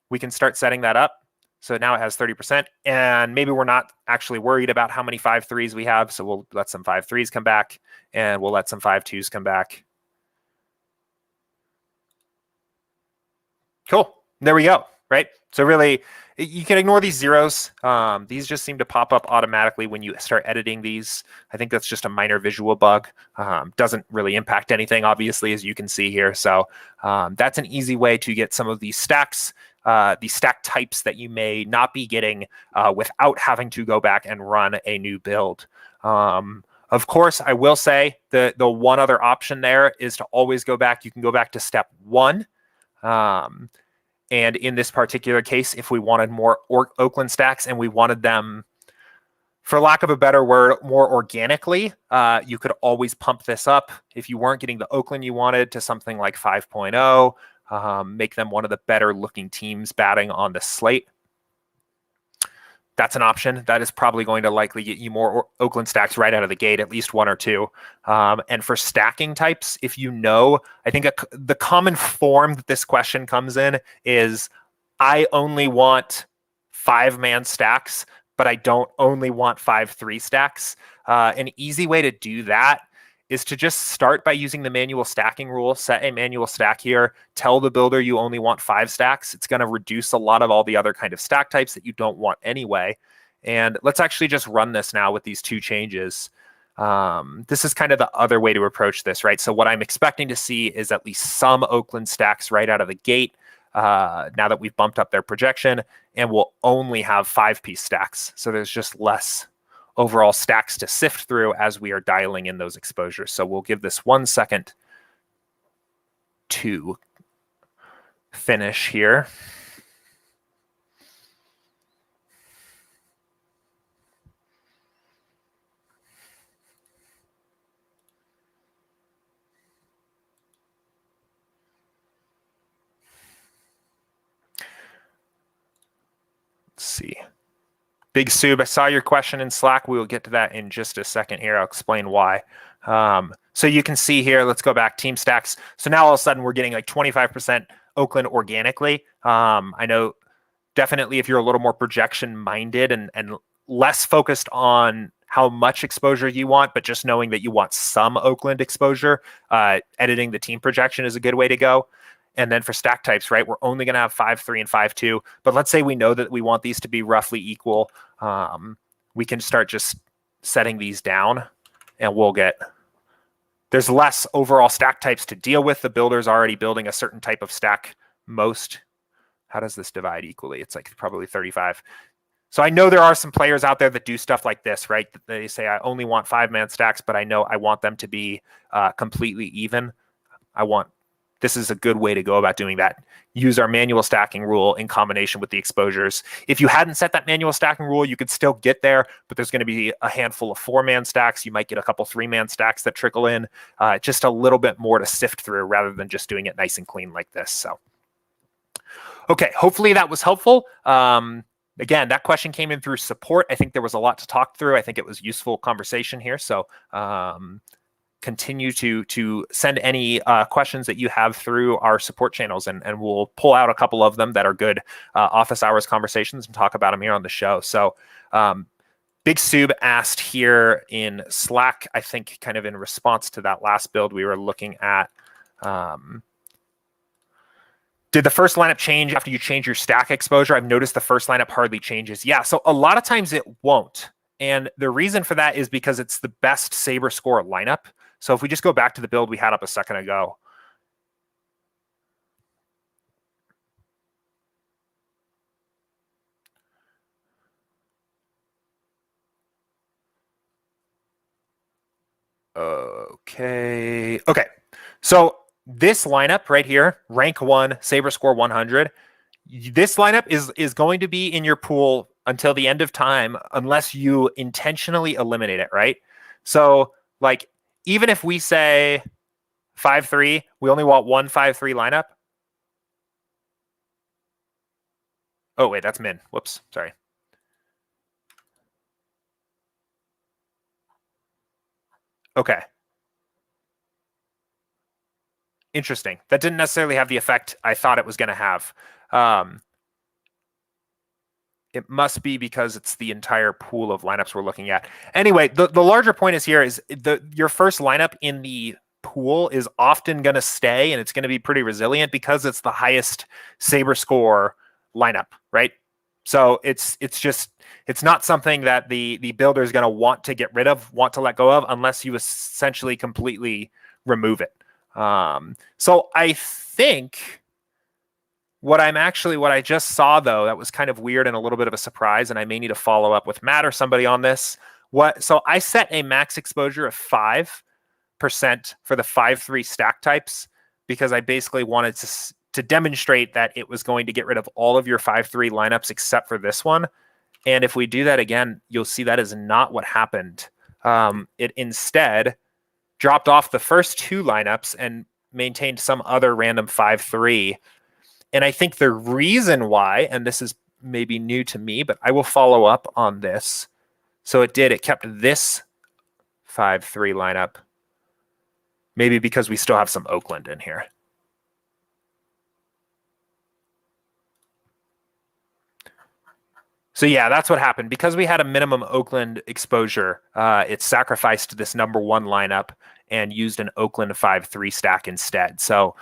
We can start setting that up. So now it has 30%. And maybe we're not actually worried about how many 5-3s we have. So we'll let some 5-3s come back, and we'll let some 5-2s come back. Cool. There we go. Right. So really, you can ignore these zeros. These just seem to pop up automatically when you start editing these. I think that's just a minor visual bug. Doesn't really impact anything, obviously, as you can see here. So that's an easy way to get some of these stacks, these stack types that you may not be getting without having to go back and run a new build. Of course, I will say the one other option there is to always go back. You can go back to step 1. And in this particular case, if we wanted more Oakland stacks and we wanted them, for lack of a better word, more organically, you could always pump this up. If you weren't getting the Oakland you wanted, to something like 5.0, make them one of the better looking teams batting on the slate. That's an option. That is probably going to likely get you more Oakland stacks right out of the gate, at least 1 or 2. And for stacking types, if you know, I think the common form that this question comes in is, I only want 5-man stacks, but I don't only want 5-3 stacks. An easy way to do that is to just start by using the manual stacking rule. Set a manual stack here. Tell the builder you only want 5 stacks. It's going to reduce a lot of all the other kind of stack types that you don't want anyway. And let's actually just run this now with these 2 changes. This is kind of the other way to approach this, right? So what I'm expecting to see is at least some Oakland stacks right out of the gate, now that we've bumped up their projection, and we'll only have 5-piece stacks. So there's just less overall stacks to sift through as we are dialing in those exposures. So we'll give this 1 second to finish here. Let's see. Big Sub, I saw your question in Slack. We will get to that in just a second here. I'll explain why. So you can see here, let's go back, team stacks. So now all of a sudden we're getting like 25% Oakland organically. I know definitely if you're a little more projection minded and less focused on how much exposure you want, but just knowing that you want some Oakland exposure, editing the team projection is a good way to go. And then for stack types, right, we're only going to have 5-3 and 5-2. But let's say we know that we want these to be roughly equal. We can start just setting these down, and we'll get, there's less overall stack types to deal with. The builder's already building a certain type of stack most. How does this divide equally? It's like probably 35. So I know there are some players out there that do stuff like this, right? They say, I only want 5-man stacks, but I know I want them to be completely even. This is a good way to go about doing that. Use our manual stacking rule in combination with the exposures. If you hadn't set that manual stacking rule, you could still get there, but there's going to be a handful of 4-man stacks. You might get a couple 3-man stacks that trickle in. Just a little bit more to sift through rather than just doing it nice and clean like this. So, okay, hopefully that was helpful. Again, that question came in through support. I think there was a lot to talk through. I think it was useful conversation here. So, continue to send any questions that you have through our support channels, and we'll pull out a couple of them that are good office hours conversations and talk about them here on the show. So Big Sub asked here in Slack, I think kind of in response to that last build we were looking at, Did the first lineup change after you change your stack exposure? I've noticed the first lineup hardly changes. Yeah, so a lot of times it won't. And the reason for that is because it's the best Saber score lineup. So if we just go back to the build we had up a second ago. Okay. So this lineup right here, rank 1, Saber score 100. This lineup is going to be in your pool until the end of time unless you intentionally eliminate it, right? So like even if we say 5-3, we only want one 5-3 lineup. Oh, wait, that's min. Whoops, sorry. Okay. Interesting. That didn't necessarily have the effect I thought it was going to have. It must be because it's the entire pool of lineups we're looking at. Anyway, the larger point is here is your first lineup in the pool is often going to stay, and it's going to be pretty resilient because it's the highest Saber score lineup, right? So it's not something that the builder is going to want to get rid of, want to let go of, unless you essentially completely remove it. So I think what I just saw, though, that was kind of weird and a little bit of a surprise, and I may need to follow up with Matt or somebody on this. So I set a max exposure of 5% for the 5-3 stack types because I basically wanted to demonstrate that it was going to get rid of all of your 5-3 lineups except for this one. And if we do that again, you'll see that is not what happened. It instead dropped off the first 2 lineups and maintained some other random 5-3. And I think the reason why, and this is maybe new to me, but I will follow up on this. So it kept this 5-3 lineup, maybe because we still have some Oakland in here. So yeah, that's what happened. Because we had a minimum Oakland exposure, it sacrificed this number 1 lineup and used an Oakland 5-3 stack instead. So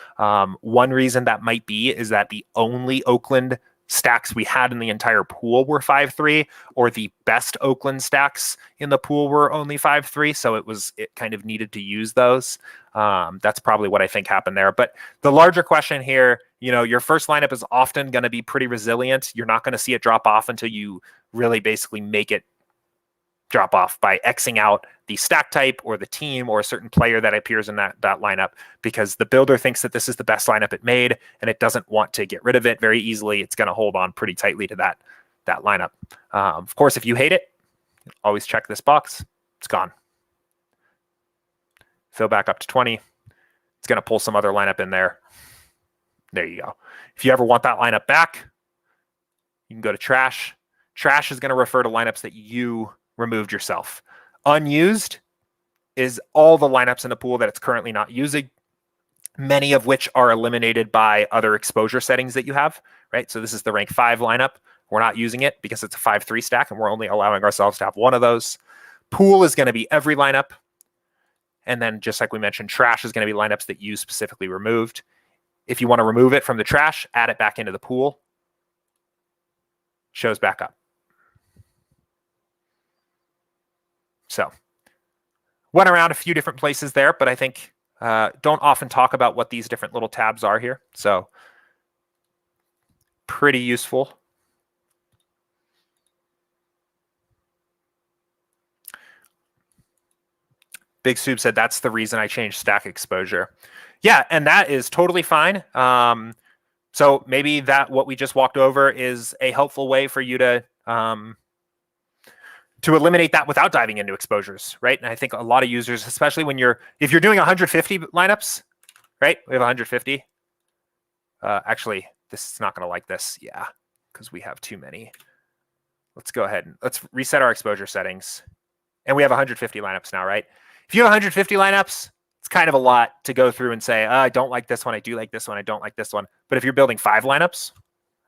one reason that might be is that the only Oakland stacks we had in the entire pool were 5-3, or the best Oakland stacks in the pool were only 5-3. So it kind of needed to use those. That's probably what I think happened there. But the larger question here, your first lineup is often going to be pretty resilient. You're not going to see it drop off until you really basically make it drop off by Xing out the stack type or the team or a certain player that appears in that lineup, because the builder thinks that this is the best lineup it made and it doesn't want to get rid of it very easily. It's going to hold on pretty tightly to that lineup. Of course, if you hate it, always check this box. It's gone. Fill back up to 20. It's going to pull some other lineup in there. There you go. If you ever want that lineup back, you can go to trash. Trash is going to refer to lineups that you removed yourself. Unused is all the lineups in the pool that it's currently not using, many of which are eliminated by other exposure settings that you have, right? So this is the rank 5 lineup. We're not using it because it's a 5-3 stack and we're only allowing ourselves to have one of those. Pool is going to be every lineup. And then just like we mentioned, trash is going to be lineups that you specifically removed. If you want to remove it from the trash, add it back into the pool. Shows back up. So went around a few different places there, but I think don't often talk about what these different little tabs are here. So pretty useful. Big Soup said that's the reason I changed stack exposure. Yeah, and that is totally fine. So maybe that what we just walked over is a helpful way for you to eliminate that without diving into exposures, right? And I think a lot of users, especially if you're doing 150 lineups, right? We have 150. Actually, this is not going to like this. Yeah, because we have too many. Let's go ahead and let's reset our exposure settings. And we have 150 lineups now, right? If you have 150 lineups, it's kind of a lot to go through and say, I don't like this one. I do like this one. I don't like this one. But if you're building 5 lineups,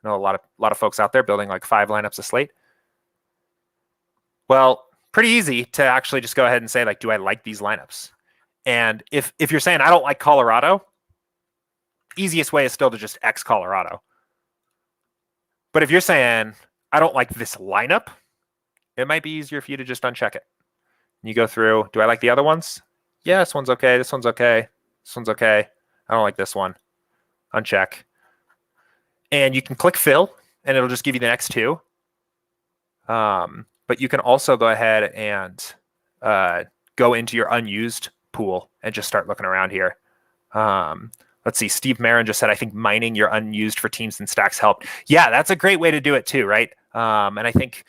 I know a lot of folks out there building like 5 lineups of Slate. Well, pretty easy to actually just go ahead and say, like, do I like these lineups? And if you're saying I don't like Colorado, easiest way is still to just X Colorado. But if you're saying, I don't like this lineup, it might be easier for you to just uncheck it. You go through, do I like the other ones? Yeah, this one's okay. This one's okay. This one's okay. I don't like this one. Uncheck. And you can click fill, and it'll just give you the next two. But you can also go ahead and go into your unused pool and just start looking around here. Let's see. Steve Marin just said, I think mining your unused for teams and stacks helped. Yeah, that's a great way to do it too, right? And I think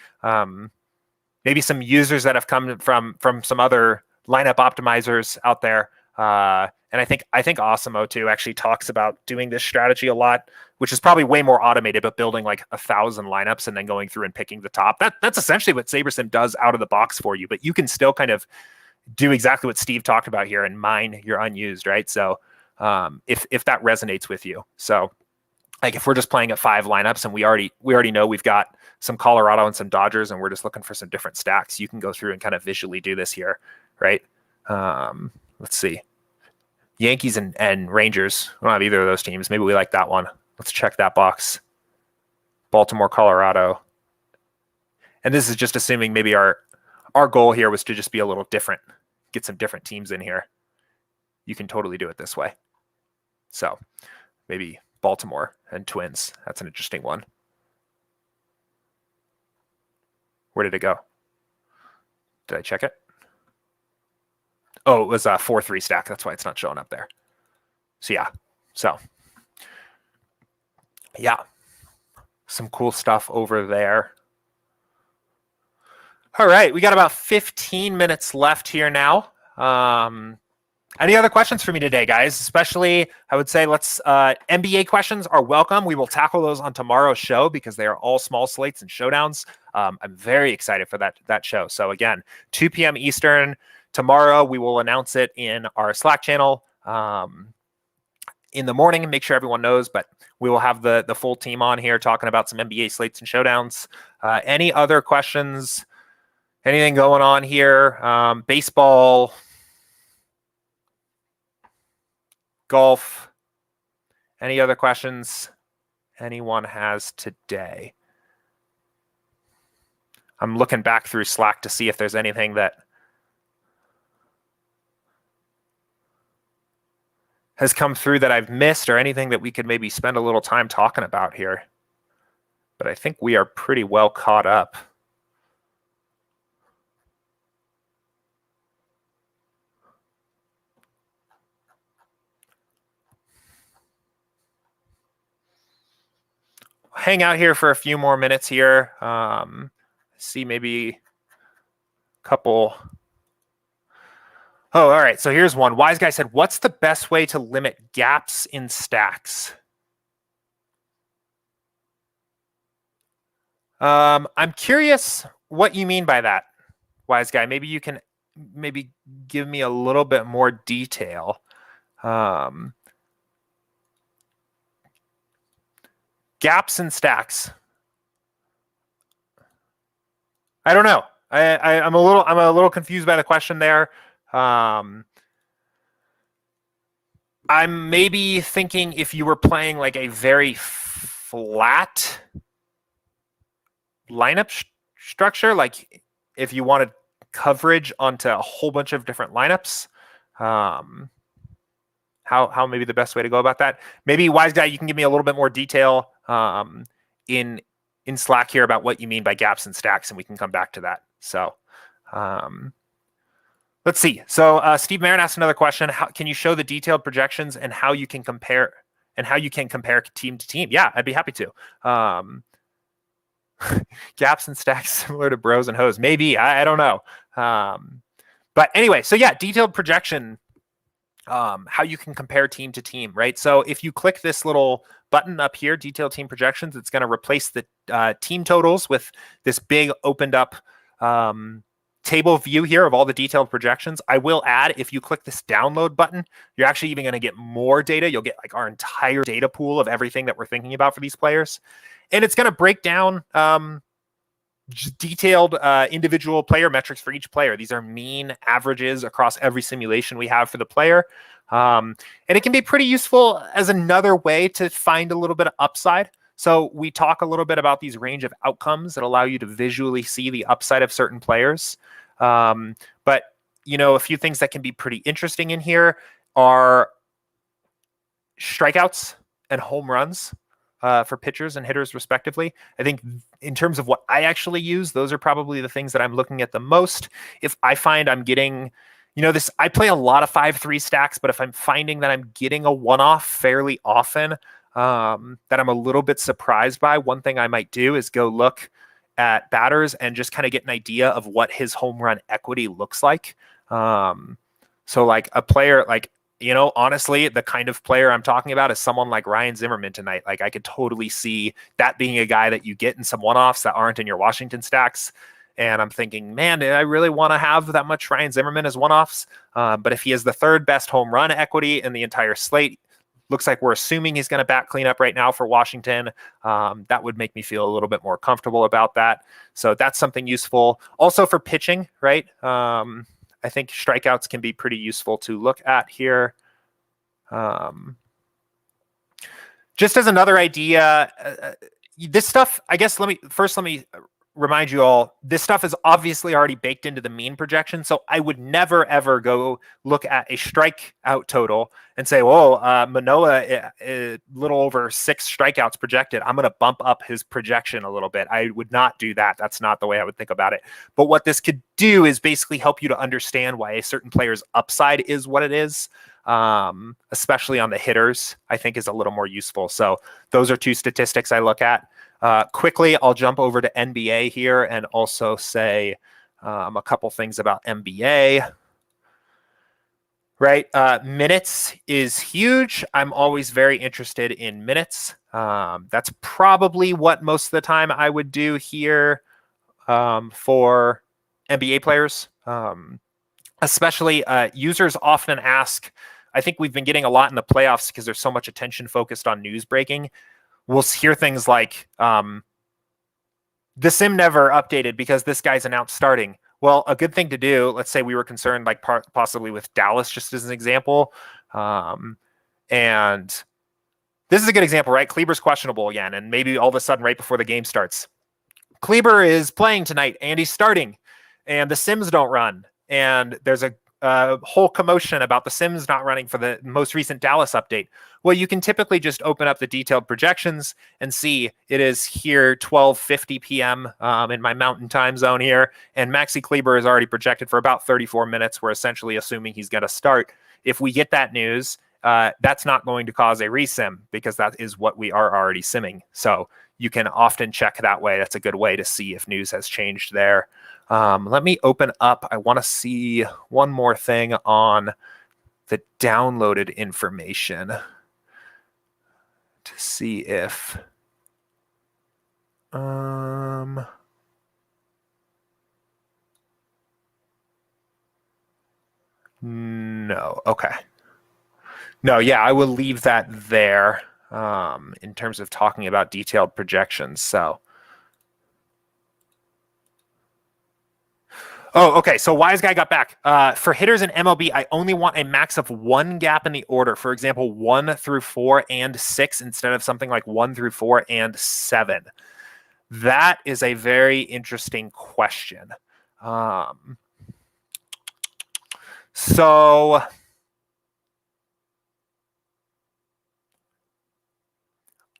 maybe some users that have come from some other lineup optimizers out there. And I think Awesemo too actually talks about doing this strategy a lot, which is probably way more automated, but building like 1,000 lineups and then going through and picking the top. That's essentially what SaberSim does out of the box for you, but you can still kind of do exactly what Steve talked about here and mine your unused, right? So if that resonates with you. So like if we're just playing at 5 lineups and we already know we've got some Colorado and some Dodgers and we're just looking for some different stacks, you can go through and kind of visually do this here, right? Let's see. Yankees and Rangers. We don't have either of those teams. Maybe we like that one. Let's check that box. Baltimore, Colorado. And this is just assuming maybe our goal here was to just be a little different, get some different teams in here. You can totally do it this way. So maybe Baltimore and Twins. That's an interesting one. Where did it go? Did I check it? Oh, it was a 4-3 stack. That's why it's not showing up there. So yeah. So yeah. Some cool stuff over there. All right. We got about 15 minutes left here now. Any other questions for me today, guys? Especially, I would say NBA questions are welcome. We will tackle those on tomorrow's show because they are all small slates and showdowns. I'm very excited for that show. So again, 2 p.m. Eastern tomorrow. We will announce it in our Slack channel in the morning and make sure everyone knows. But we will have the full team on here talking about some NBA slates and showdowns. Any other questions? Anything going on here? Baseball, golf, any other questions anyone has today? I'm looking back through Slack to see if there's anything that has come through that I've missed or anything that we could maybe spend a little time talking about here. But I think we are pretty well caught up. Hang out here for a few more minutes here. See maybe a couple. Oh, all right. So here's one. Wise Guy said, what's the best way to limit gaps in stacks? I'm curious what you mean by that, Wise Guy. Maybe you can give me a little bit more detail. Gaps in stacks. I don't know. I'm a little confused by the question there. I'm maybe thinking if you were playing like a very flat lineup structure, like if you wanted coverage onto a whole bunch of different lineups, how maybe the best way to go about that. Maybe Wise Guy, you can give me a little bit more detail in Slack here about what you mean by gaps and stacks, and we can come back to that. So let's see. So Steve Marin asked another question. How can you show the detailed projections and how you can compare team to team? Yeah, I'd be happy to. Gaps and stacks similar to bros and hoes. Maybe, I don't know. But anyway, so yeah, detailed projection, how you can compare team to team, right? So if you click this little button up here, detailed team projections, it's going to replace the team totals with this big opened up table view here of all the detailed projections. I will add, if you click this download button, you're actually even going to get more data. You'll get like our entire data pool of everything that we're thinking about for these players. And it's going to break down detailed individual player metrics for each player. These are mean averages across every simulation we have for the player. And it can be pretty useful as another way to find a little bit of upside. So we talk a little bit about these range of outcomes that allow you to visually see the upside of certain players. But, a few things that can be pretty interesting in here are strikeouts and home runs for pitchers and hitters respectively. I think in terms of what I actually use, those are probably the things that I'm looking at the most. If I find I'm getting, I play a lot of 5-3 stacks, but if I'm finding that I'm getting a one-off fairly often, that I'm a little bit surprised by, one thing I might do is go look at batters and just kind of get an idea of what his home run equity looks like. So like a player, like, honestly, the kind of player I'm talking about is someone like Ryan Zimmerman tonight. Like I could totally see that being a guy that you get in some one-offs that aren't in your Washington stacks. And I'm thinking, man, do I really want to have that much Ryan Zimmerman as one-offs? But if he has the third best home run equity in the entire slate, looks like we're assuming he's going to bat cleanup right now for Washington. That would make me feel a little bit more comfortable about that. So that's something useful. Also for pitching, right? I think strikeouts can be pretty useful to look at here. Just as another idea, this stuff, I guess, let me remind you all, this stuff is obviously already baked into the mean projection. So I would never, ever go look at a strikeout total and say, Manoah, a little over 6 strikeouts projected. I'm going to bump up his projection a little bit. I would not do that. That's not the way I would think about it. But what this could do is basically help you to understand why a certain player's upside is what it is. Especially on the hitters, I think is a little more useful. So those are 2 statistics I look at. Quickly, I'll jump over to NBA here and also say a couple things about NBA. Right, minutes is huge. I'm always very interested in minutes. That's probably what most of the time I would do here for NBA players. Especially users often ask, I think we've been getting a lot in the playoffs because there's so much attention focused on news breaking. We'll hear things like, the sim never updated because this guy's announced starting. Well, a good thing to do, let's say we were concerned like possibly with Dallas, just as an example. And this is a good example, right? Kleber's questionable again, and maybe all of a sudden right before the game starts, Kleber is playing tonight and he's starting and the sims don't run. And there's a whole commotion about the sims not running for the most recent Dallas update. Well, you can typically just open up the detailed projections and see it is here 12:50 p.m. In my mountain time zone here, and Maxi Kleber is already projected for about 34 minutes. We're essentially assuming he's going to start. If we get that news, that's not going to cause a resim because that is what we are already simming. So you can often check that way. That's a good way to see if news has changed there. Let me open up. I want to see one more thing on the downloaded information to see if no. Okay. No, yeah, I will leave that there in terms of talking about detailed projections. So okay. So Wise Guy got back. For hitters in MLB, I only want a max of 1 gap in the order. For example, 1 through 4 and 6 instead of something like 1 through 4 and 7. That is a very interesting question. So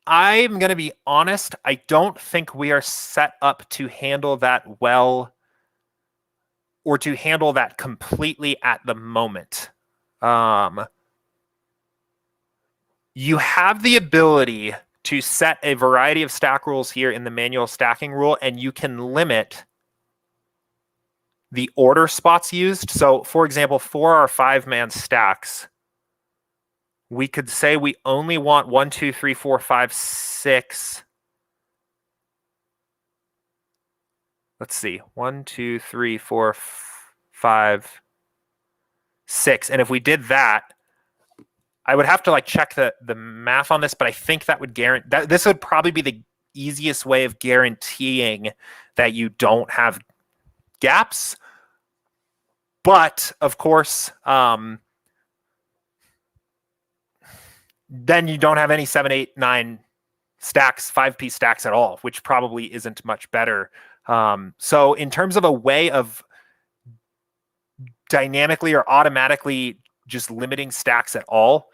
I'm going to be honest. I don't think we are set up to handle that well, or to handle that completely at the moment. You have the ability to set a variety of stack rules here in the manual stacking rule, and you can limit the order spots used. So, for example, for our 5-man stacks, we could say we only want 1, 2, 3, 4, 5, 6. Let's see, 1, 2, 3, 4, 5, 6. And if we did that, I would have to like check the math on this, but I think that would guarantee that this would probably be the easiest way of guaranteeing that you don't have gaps. But of course, then you don't have any 7, 8, 9 stacks, 5-piece stacks at all, which probably isn't much better. So in terms of a way of dynamically or automatically just limiting stacks at all,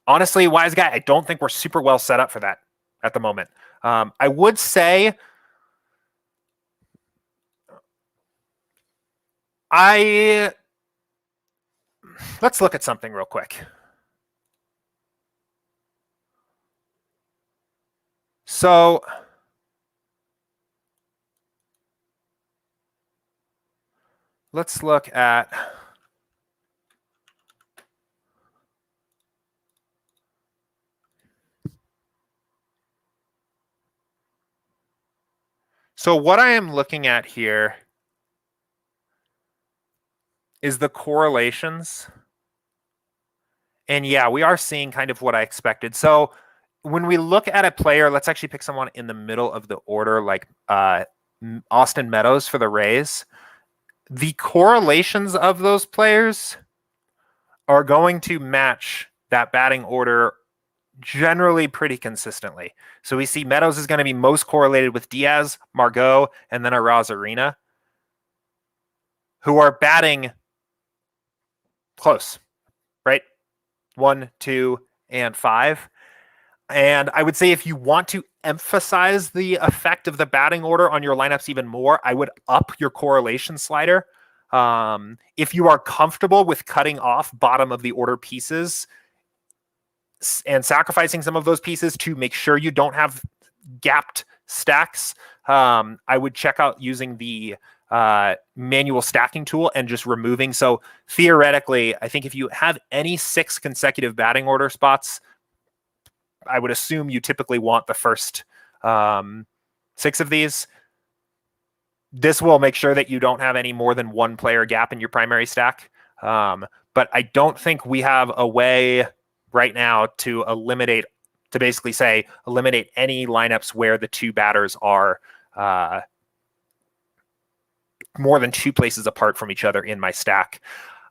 honestly, wise guy, I don't think we're super well set up for that at the moment. I would say let's look at something real quick. So let's look at so what I am looking at here is the correlations. And yeah, we are seeing kind of what I expected. So when we look at a player, let's actually pick someone in the middle of the order, like Austin Meadows for the Rays. The correlations of those players are going to match that batting order generally pretty consistently. So we see Meadows is going to be most correlated with Diaz, Margot, and then Arozarena, who are batting close, right? 1, 2, and 5. And I would say if you want to emphasize the effect of the batting order on your lineups even more, I would up your correlation slider. If you are comfortable with cutting off bottom of the order pieces and sacrificing some of those pieces to make sure you don't have gapped stacks, I would check out using the manual stacking tool and just removing. So theoretically, I think if you have any 6 consecutive batting order spots, I would assume you typically want the first 6 of these. This will make sure that you don't have any more than 1 player gap in your primary stack. But I don't think we have a way right now to basically say eliminate any lineups where the 2 batters are more than 2 places apart from each other in my stack.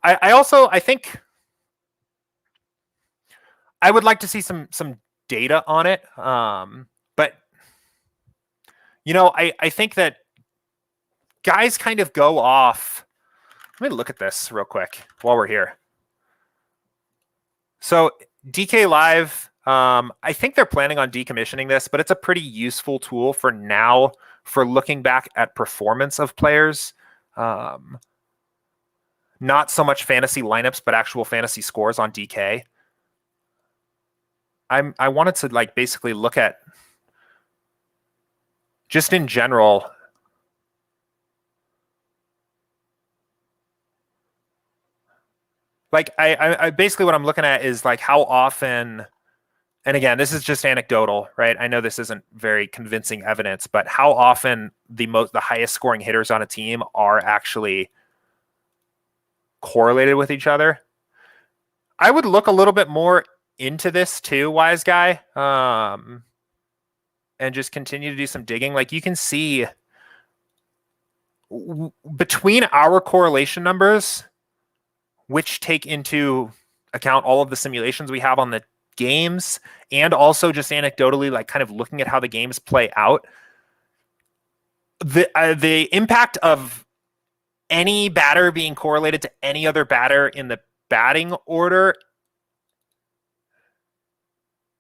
I think I would like to see some data on it. But I think that guys kind of go off. Let me look at this real quick while we're here. So DK Live, I think they're planning on decommissioning this, but it's a pretty useful tool for now for looking back at performance of players. Not so much fantasy lineups, but actual fantasy scores on DK. I wanted to basically look at just in general. I basically what I'm looking at is how often, and again, this is just anecdotal, right? I know this isn't very convincing evidence, but how often the highest scoring hitters on a team are actually correlated with each other. I would look a little bit more into this too, wise guy, and just continue to do some digging. You can see between our correlation numbers, which take into account all of the simulations we have on the games, and also just anecdotally, kind of looking at how the games play out, the impact of any batter being correlated to any other batter in the batting order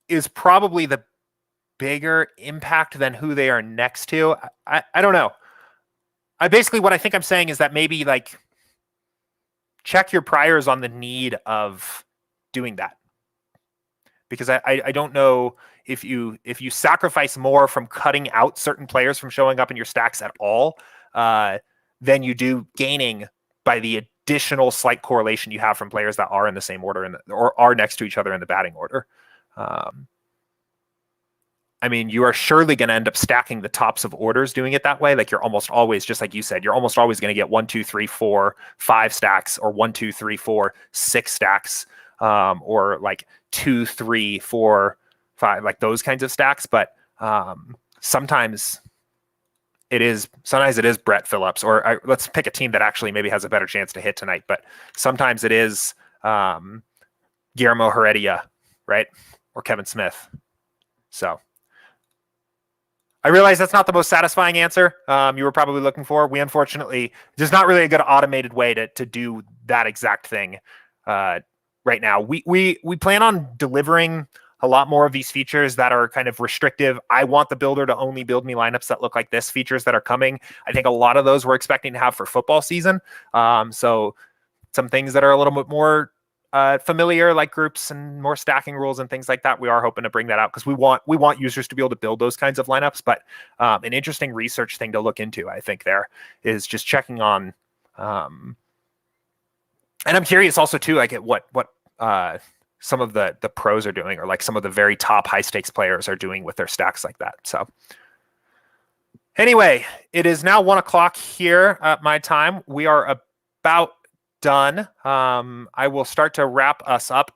is probably the bigger impact than who they are next to. I don't know. What I think I'm saying is that maybe check your priors on the need of doing that. Because I don't know if you sacrifice more from cutting out certain players from showing up in your stacks at all, than you do gaining by the additional slight correlation you have from players that are in the same order or are next to each other in the batting order. You are surely going to end up stacking the tops of orders doing it that way. You're almost always, just like you said, you're almost always going to get 1, 2, 3, 4, 5 stacks, or 1, 2, 3, 4, 6 stacks, or 2, 3, 4, 5, like those kinds of stacks. But sometimes it is Brett Phillips, or let's pick a team that actually maybe has a better chance to hit tonight. But sometimes it is Guillermo Heredia, right? Or Kevin Smith. So I realize that's not the most satisfying answer you were probably looking for. We unfortunately, there's not really a good automated way to do that exact thing right now. We plan on delivering a lot more of these features that are kind of restrictive. I want the builder to only build me lineups that look like this features that are coming. I think a lot of those we're expecting to have for football season. So some things that are a little bit more familiar, like groups and more stacking rules and things like that, we are hoping to bring that out because we want users to be able to build those kinds of lineups. But an interesting research thing to look into, I think, there is just checking on. And I'm curious also too, like at what some of the pros are doing, or like some of the very top high stakes players are doing with their stacks like that. So anyway, it is now 1:00 here at my time. We are about done. I will start to wrap us up.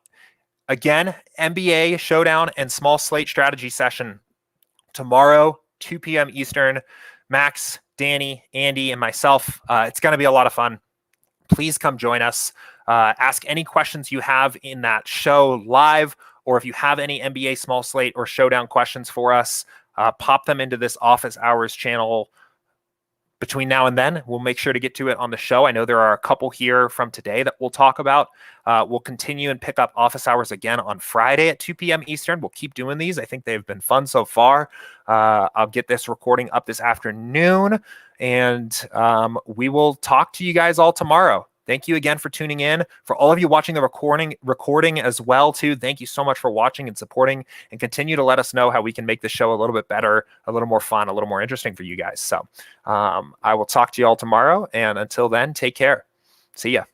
Again, NBA Showdown and Small Slate Strategy Session tomorrow, 2 p.m. Eastern. Max, Danny, Andy, and myself. It's going to be a lot of fun. Please come join us. Ask any questions you have in that show live, or if you have any NBA Small Slate or Showdown questions for us, pop them into this Office Hours channel between now and then. We'll make sure to get to it on the show. I know there are a couple here from today that we'll talk about. We'll continue and pick up Office Hours again on Friday at 2 p.m. Eastern. We'll keep doing these. I think they've been fun so far. I'll get this recording up this afternoon, and we will talk to you guys all tomorrow. Thank you again for tuning in. For all of you watching the recording as well, too, thank you so much for watching and supporting, and continue to let us know how we can make the show a little bit better, a little more fun, a little more interesting for you guys. So I will talk to you all tomorrow. And until then, take care. See ya.